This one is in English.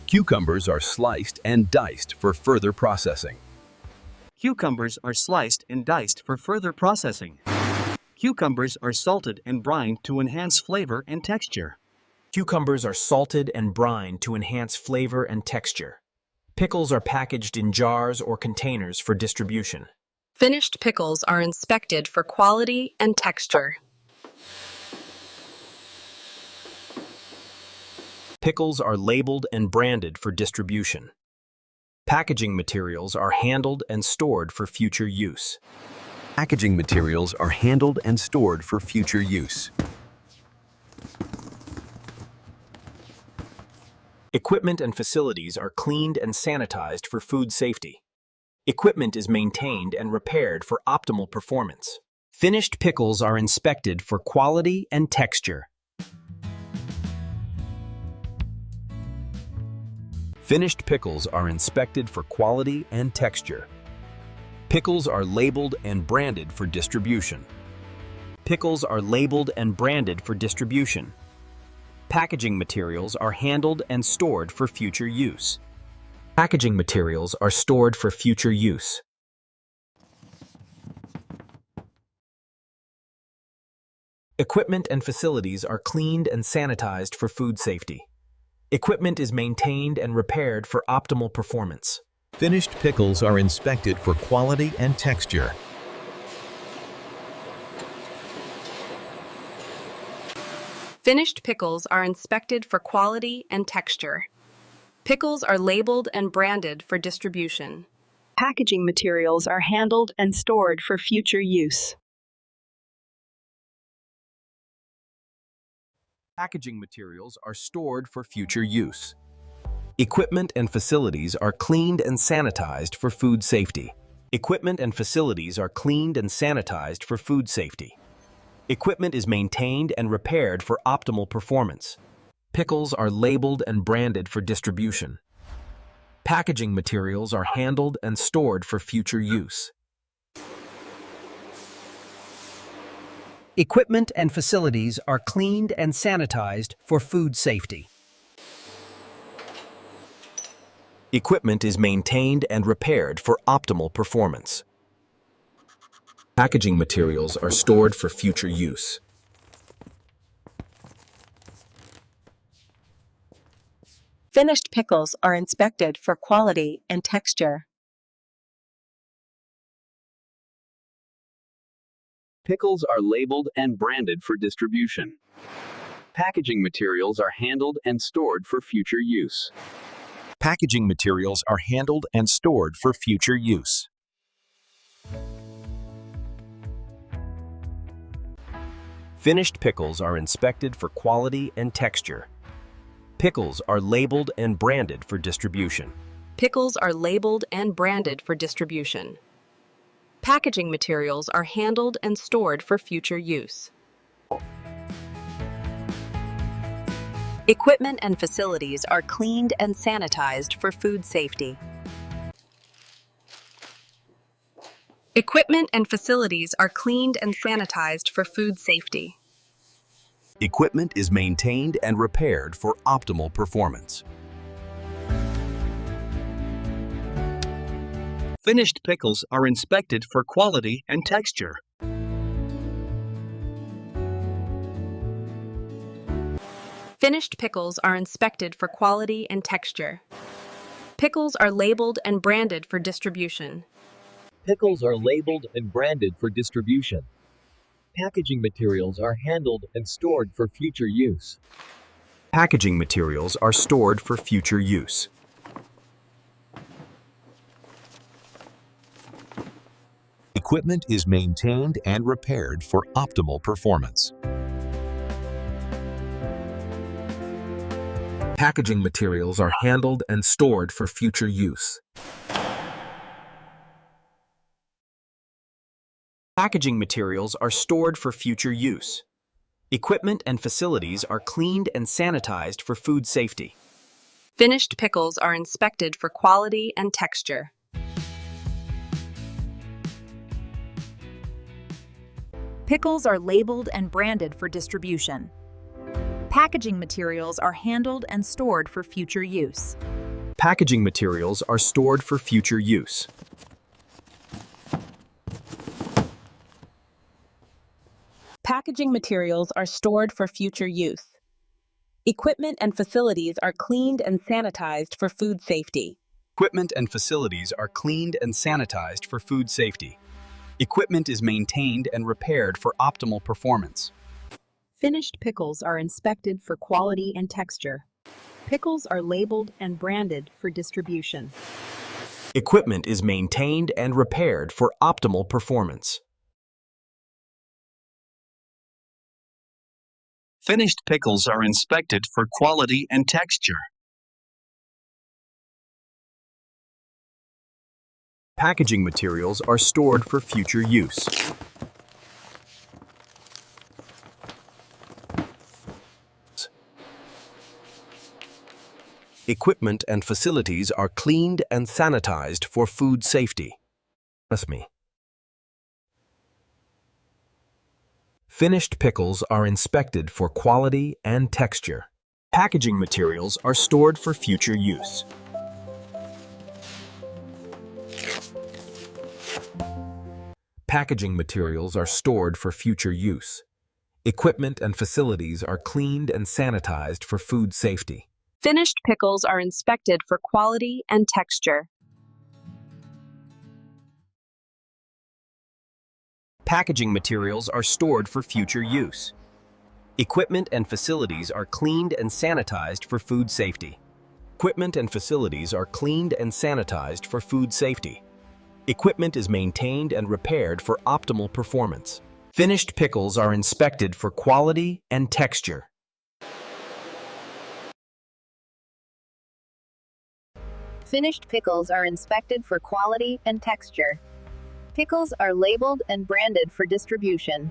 Cucumbers are sliced and diced for further processing. Cucumbers are sliced and diced for further processing. Cucumbers are salted and brined to enhance flavor and texture. Cucumbers are salted and brined to enhance flavor and texture. Pickles are packaged in jars or containers for distribution. Finished pickles are inspected for quality and texture. Pickles are labeled and branded for distribution. Packaging materials are handled and stored for future use. Packaging materials are handled and stored for future use. Equipment and facilities are cleaned and sanitized for food safety. Equipment is maintained and repaired for optimal performance. Finished pickles are inspected for quality and texture. Finished pickles are inspected for quality and texture. Pickles are labeled and branded for distribution. Pickles are labeled and branded for distribution. Packaging materials are handled and stored for future use. Packaging materials are stored for future use. Equipment and facilities are cleaned and sanitized for food safety. Equipment is maintained and repaired for optimal performance. Finished pickles are inspected for quality and texture. Finished pickles are inspected for quality and texture. Pickles are labeled and branded for distribution. Packaging materials are handled and stored for future use. Packaging materials are stored for future use. Equipment and facilities are cleaned and sanitized for food safety. Equipment and facilities are cleaned and sanitized for food safety. Equipment is maintained and repaired for optimal performance. Pickles are labeled and branded for distribution. Packaging materials are handled and stored for future use. Equipment and facilities are cleaned and sanitized for food safety. Equipment is maintained and repaired for optimal performance. Packaging materials are stored for future use. Finished pickles are inspected for quality and texture. Pickles are labeled and branded for distribution. Packaging materials are handled and stored for future use. Packaging materials are handled and stored for future use. Finished pickles are inspected for quality and texture. Pickles are labeled and branded for distribution. Pickles are labeled and branded for distribution. Packaging materials are handled and stored for future use. Equipment and facilities are cleaned and sanitized for food safety. Equipment and facilities are cleaned and sanitized for food safety. Equipment is maintained and repaired for optimal performance. Finished pickles are inspected for quality and texture. Finished pickles are inspected for quality and texture. Pickles are labeled and branded for distribution. Pickles are labeled and branded for distribution. Packaging materials are handled and stored for future use. Packaging materials are stored for future use. Equipment is maintained and repaired for optimal performance. Packaging materials are handled and stored for future use. Packaging materials are stored for future use. Equipment and facilities are cleaned and sanitized for food safety. Finished pickles are inspected for quality and texture. Pickles are labeled and branded for distribution. Packaging materials are handled and stored for future use. Packaging materials are stored for future use. Packaging materials are stored for future use. Equipment and facilities are cleaned and sanitized for food safety. Equipment and facilities are cleaned and sanitized for food safety. Equipment is maintained and repaired for optimal performance. Finished pickles are inspected for quality and texture. Pickles are labeled and branded for distribution. Equipment is maintained and repaired for optimal performance. Finished pickles are inspected for quality and texture. Packaging materials are stored for future use. Equipment and facilities are cleaned and sanitized for food safety. Trust me. Finished pickles are inspected for quality and texture. Packaging materials are stored for future use. Packaging materials are stored for future use. Equipment and facilities are cleaned and sanitized for food safety. Finished pickles are inspected for quality and texture. Packaging materials are stored for future use. Equipment and facilities are cleaned and sanitized for food safety. Equipment and facilities are cleaned and sanitized for food safety. Equipment is maintained and repaired for optimal performance. Finished pickles are inspected for quality and texture. Finished pickles are inspected for quality and texture. Pickles are labeled and branded for distribution.